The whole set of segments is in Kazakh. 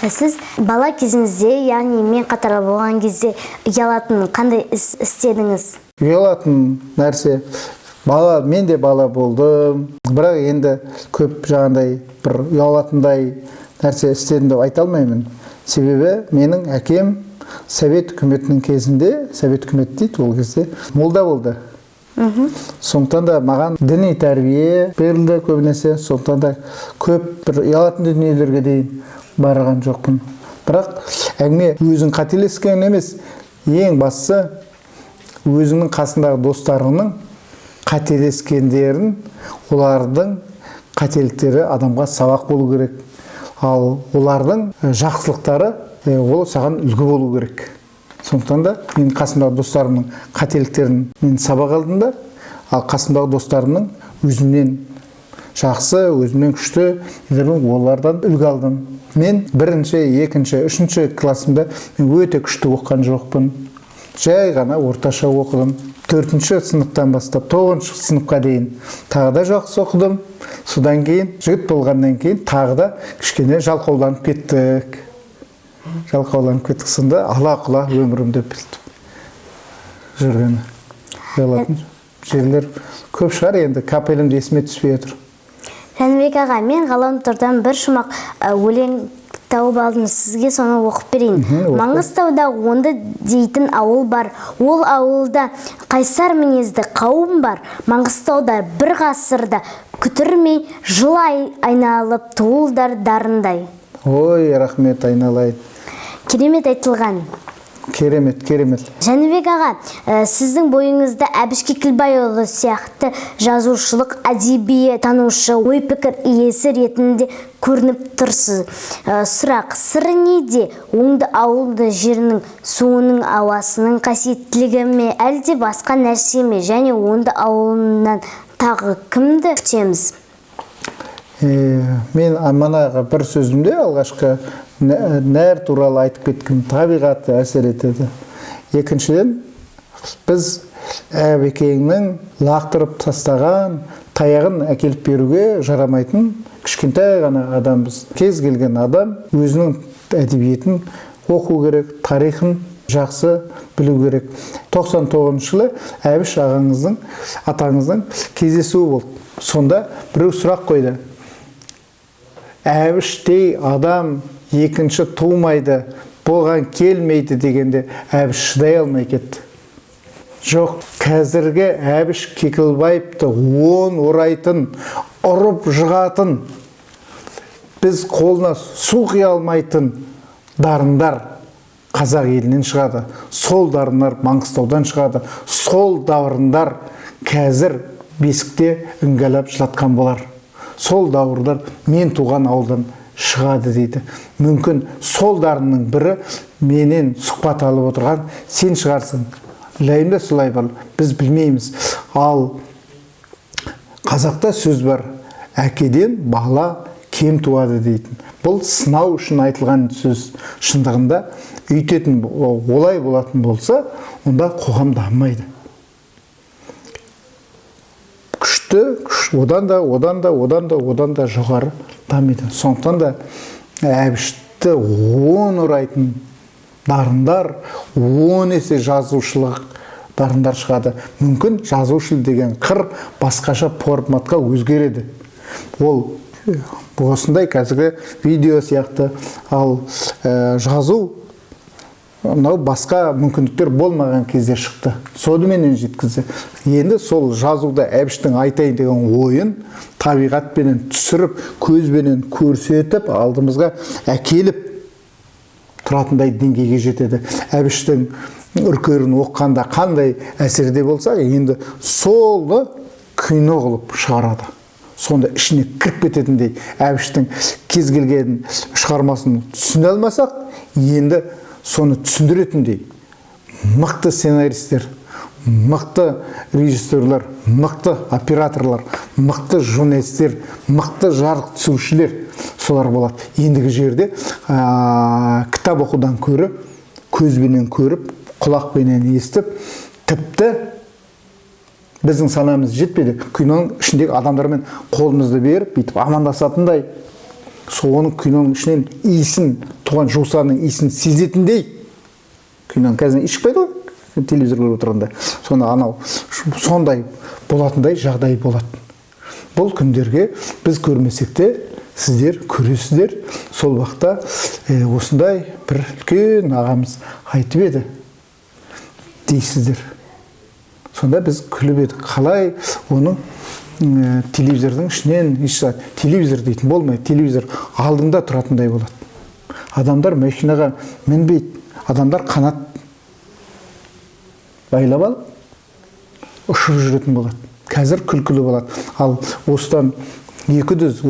Сіз бала кезіңізде, яғни мен қатар болған кезде ұялатын қандай іс істедіңіз? Ұялатын нәрсе, мен де бала болдым, бірақ енді көп жағандай бір ұялатындай нәрсе істедім деп айта алмаймын. Себебі менің әкем Совет үкіметінің кезінде, Совет үкімет дейді ол кезде, молда болды. Сондықтан да маған діни тәрбие берілді көбінесе, сондықтан да көп бір ұялатын дүниелерге дейін барған жоқпын. Бірақ әңгіме өзің қателескен емес, ең бастысы өзіңнің қасындағы достарыңның қателескендерін, олардың қателіктері адамға сабақ болу керек. Ал олардың жақсылықтары ол саған үлгі болу керек. Сондықтан да мен қасымдағы достарымның қателіктерін мен сабақ алдым да, ал қасымдағы достарымның өзімнен жақсы, өзімнен күшті, олардан үлгі алдым. Мен 1-ші, 2-ші, 3-ші классымда мен өте күшті оқыған жоқпын. Жай ғана орташа оқыдым. 4-ші сыныптан бастап 9-ші сыныпқа дейін тағы да жақсы оқыдым. Содан кейін, жігіт болғаннан кейін тағы да кішкене жалқауланып кеттік. Сонда ала-құла өмірімді жүргені. Ұялатын жерлер көп шығар, енді капелімді есіме түспей отыр. Жәнібек аға, мен ғаламтордан бір шумақ өлең тауып алдым, сізге соны оқып берейін. Маңғыстауда Онды дейтін ауыл бар. Ол ауылда қайсар мінезді қауым бар. Маңғыстауда бір ғасырда күтірмей жыл айналып туылдар дарындай. Ой, рахмет айналайын. Керемет айтылған. Керемет. Жәнібек аға, сіздің бойыңызда Әбіш Кекілбайұлы сияқты жазушылық, әдеби танушы, ой-пікір иесі ретінде көрініп тұрсыз. Сұрақ, сыры неде? Оңды ауылды жерінің суының, ауасының қасиеттілігі ме, әлде басқа нәрсе ме? Және Онды ауылынан тағы кімді күтеміз? Мен аманаға бір сөзімде алғашқы нәр туралы айтып кеткім, табиғаты әсер етеді. Екіншіден, біз әбекеңнің лақтырып тастаған таяғын әкеліп беруге жарамайтын кішкентай ғана адамбыз. Кез келген адам өзінің әдебиетін оқу керек, тарихын жақсы білу керек. 99 жылы Әбіш атаңыздың кездесуі болды. Сонда біреу сұрақ қойды. Әбіштей адам екінші тумайды, болған келмейді дегенде Әбіш шыдай алмай кетті. Жоқ, қазіргі Әбіш Кекілбаевты 10 орайтын, ұрып жығатын, біз қолына су құя алмайтын дарындар қазақ елінен шығады. Сол дарындар Маңғыстаудан шығады. Сол дарындар қазір бесікте үңгәлап жылатқан болар. Сол дауырдар мен туған ауылдан шығады дейді. Мүмкін сол дарынның бірі менен сұхбат алып отырған сен шығарсың. Ләйімді солай бар, біз білмейміз. Ал қазақта сөз бар, әкеден бала кем туады дейтін. Бұл сынау үшін айтылған сөз. Шындығында үйтетін олай болатын болса, онда қоғам дамымайды. Одан да жоғары дамиды. Сондықтан да Әбішті 10 ұрайтын дарындар, 10 есе жазушылық дарындар шығады. Мүмкін жазушыл деген қыр басқаша форматқа өзгереді. Ол осындай қазіргі видео сияқты, ал жазу басқа мүмкіндіктер болмаған кезде шықты. Сонымен жеткізді. Енді сол жазуда Әбіштің айтайын деген ойын табиғатпенен түсіріп, көзбенен көрсетіп, алдымызға әкеліп тұратындай деңгейге жетеді. Әбіштің үркерін оққанда қандай әсерде болса, енді солды кино қылып шығарады. Сонда ішіне кіріп кететіндей Әбіштің кез келген шығармасын түсіне алмасақ, енді соны түсіндіретіндей мықты сценаристер, мықты режиссерлар, мықты операторлар, мықты журналистер, мықты жарық түсірушілер солар болады. Ендігі жерде кітап оқудан көріп, көзбенен көріп, құлақпенен естіп, тіпті біздің санамыз жетпеді. Киноның ішіндегі адамдармен қолымызды беріп, бүйтіп амандасатындай соның киноның ішінен иісін, туған жусанның иісін сезетіндей киноның қазір шықпайды ғой телевизор көріп отырғанда, сондай болатындай жағдай болады. Бұл күндерге біз көрмесек те сіздер көресіздер. Сол уақытта осындай бір үлкен ағамыз айтып еді дейсіздер. Сонда біз күліп едік. Қалай оның телевизордың ішінен, телевизор дейтін болмайды, телевизор алдында тұратындай болады. Адамдар машинаға мінбейді, адамдар қанат байлап алып, ұшып жүретін болады. Қазір күлкілі болады. Ал осыдан 300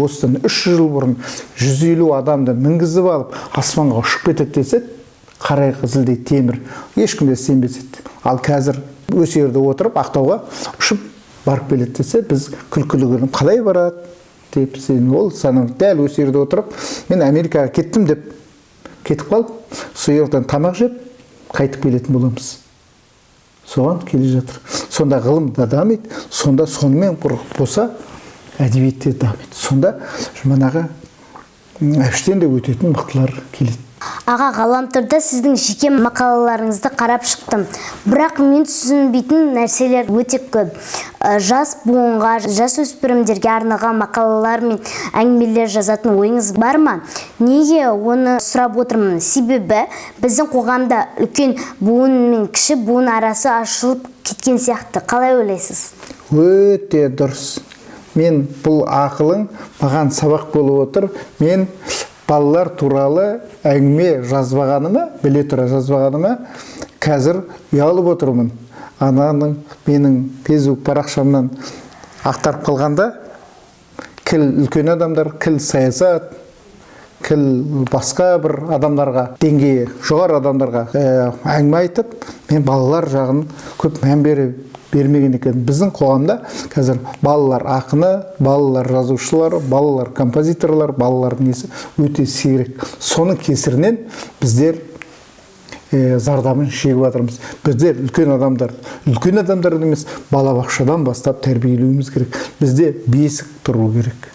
жыл бұрын 150 адамды мінгізіп алып, аспанға ұшып кетеді десе, қарай қызылдай темір, ешкім де сенбес еді. Ал қазір осы жерде отырып, Ақтауға ұшып барып келеді десе, біз күлкілі көріп, қалай барады деп, ол санам дәл осы жерде отырып, мен Америкаға кеттім деп кетіп қалып, сол жерден тамақ жеп, қайтып келетін боламыз. Соған келе жатыр. Сонда ғылым да дамиды, сонда сонымен болса әдебиет те дамиды. Сонда манағы әбіштен де өтетін мықтылар келеді. Аға, ғаламторда сіздің жеке мақалаларыңызды қарап шықтым. Бірақ мен түсінбейтін нәрселер өте көп. Жас буынға, жас өспірімдерге арналған мақалалар мен әңгімелер жазатын ойыңыз бар ма? Неге оны сұрап отырмын? Себебі біздің қоғамда үлкен буын мен кіші буын арасы ашылып кеткен сияқты. Қалай ойлайсыз? Өте дұрыс. Мен бұл ақылың маған сабақ болып отыр. Мен балалар туралы әңгіме жазбағаныма, біле тұра жазбағаныма, қазір ұялып отырмын. Ананың менің Facebook парақшамнан ақтарып қалғанда, кіл үлкен адамдар, кіл саясат, кіл басқа бір адамдарға, деңгейі жоғары адамдарға әңгіме айтып, мен балалар жағын көп мән бермеген екен. Біздің қоғамда қазір балалар ақыны, балалар жазушылары, балалар композиторлар, балалардың несі өте сирек. Соның кесірінен біздер зардабын шегіп жатырмыз. Біздер үлкен адамдар емес, балабақшадан бастап тәрбиелеуіміз керек. Бізде бесік тұру керек.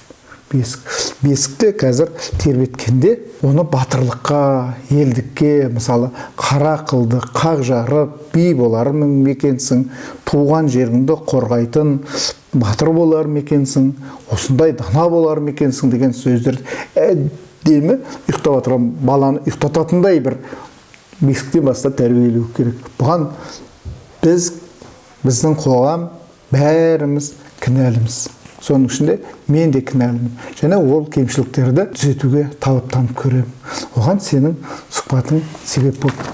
Бесікті қазір тербеткенде, оны батырлыққа, елдікке, мысалы, қара қылды, қақ жарып, би болар мекенсің, туған жеріңді қорғайтын батыр болар мекенсің, осындай дана болар мекенсің деген сөздерді әдемі ұйықтап отырған баланы ұйықтататындай бір бесіктен бастап тәрбиелеу керек. Бұған біздің қоғам бәріміз кінәліміз. Соның ішінде мен де кінәлімін. Және ол кемшіліктерді түзетуге талаптанып көремін. Оған сенің сұхбатың себеп болды.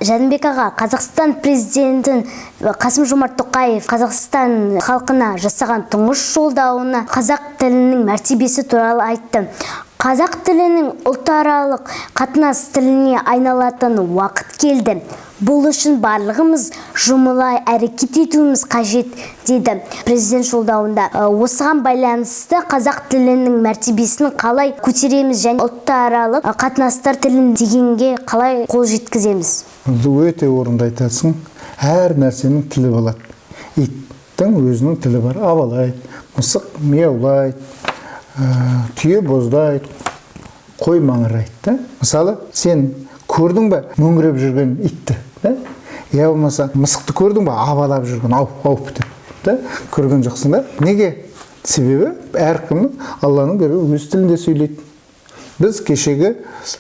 Жәнібек аға, Қазақстан президенті Қасым-Жомарт Тоқаев Қазақстан халқына жасаған тұңғыш жолдауына қазақ тілінің мәртебесі туралы айтты. Қазақ тілінің ұлтаралық қатынас тіліне айналатын уақыт келді. Бұл үшін барлығымыз жұмылай әрекет етуіміз қажет, деді президент жолдауында. Осыған байланысты қазақ тілінің мәртебесін қалай көтереміз және ұлтаралық қатынастар тілін дегенге қалай қол жеткіземіз? Өте орынды айтасың. Әр нәрсенің тілі болады. Иттің өзінің тілі бар. Абалайды, мысық мияулайды, түйе боздайды, қой маңырайды. Мысалы, сен көрдің бе мөңіреп жүрген итті? Я болмаса, мысықты көрдің бе абалап жүрген, ауып бітіп? Көрген жоқсың да? Неге? Себебі әркім Алланың берген өз тілінде сөйлейді. Біз кешегі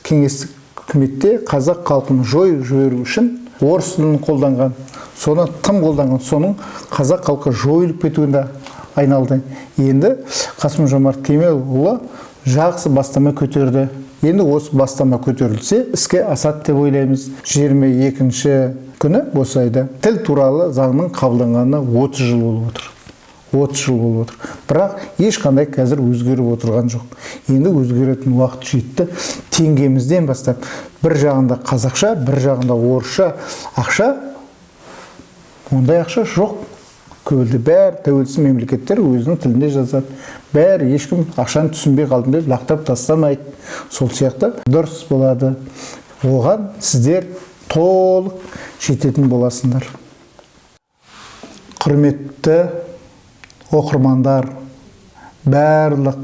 кеңестік үкіметте қазақ халқын жойу үшін орыс тілін қолданған, соны тым қолданған, соның қазақ халқы жойылып кетуінде айналды. Енді Қасым-Жомарт Кемелұлы жақсы бастама көтерді. Енді осы бастама көтерілсе, іске асады деп ойлаймыз. 22-ші күні осы айда тіл туралы заңның қабылданғанына 30 жыл болып отыр. 30 жыл болып отыр. Бірақ ешқандай қазір өзгеріп отырған жоқ. Енді өзгеретін уақыт жетті. Теңгемізден бастап бір жағында қазақша, бір жағында орысша ақша, ондай ақша жоқ. Көбілді бәр тәуелсіз мемлекеттер өзінің тілінде жазады. Бәр ешкім ақшаны түсінбей қалдым деп лақтырып тастамайды. Сол сияқты дұрыс болады. Оған сіздер толық жететін боласыңдар. Құрметті оқырмандар, барлық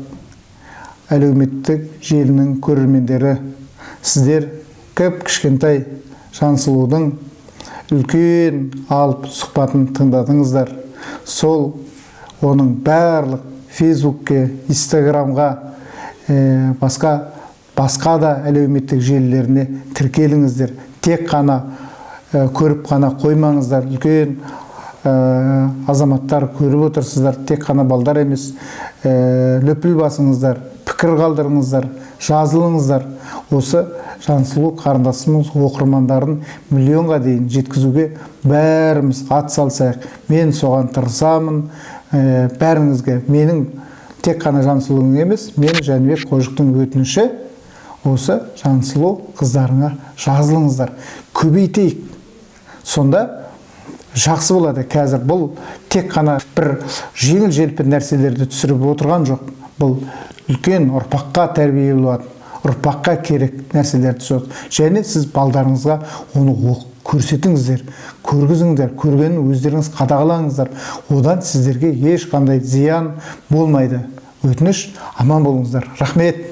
әлеуметтік желінің көрермендері, сіздер көп кішкентай Жансұлудың үлкен алып сұхбатын тыңдадыңыздар. Сол оның барлық Фейсбукке, Инстаграмға, басқа да әлеуметтік желілеріне тіркеліңіздер. Тек қана көріп қана қоймаңыздар. Үлкен азаматтар көріп отырсыздар. Тек қана балдар емес, лөпіл басыңыздар, пікір қалдырыңыздар, жазылыңыздар. Осы Жансұлу қарындасымыз оқырмандарын миллионға дейін жеткізуге бәріміз ат салсақ. Мен соған тырысамын. Бәріңізге менің тек қана Жансұлуың емес, мен Жәнібек Қожықтың өтініші осы Жансұлу қыздарыңа жазылыңыздар. Көбейтейік. Сонда жақсы болады. Қазір бұл тек қана бір жеңіл-желпі нәрселерді түсіріп отырған жоқ. Бұл үлкен ұрпаққа тәрбие болады. Ұрпаққа керек нәрселерді түсіреді. Және сіз балдарыңызға оны көрсетіңіздер, көргізіңдер, көргенін өздеріңіз қадағалаңыздар. Одан сіздерге ешқандай зиян болмайды. Өтініш, аман болыңыздар. Рахмет.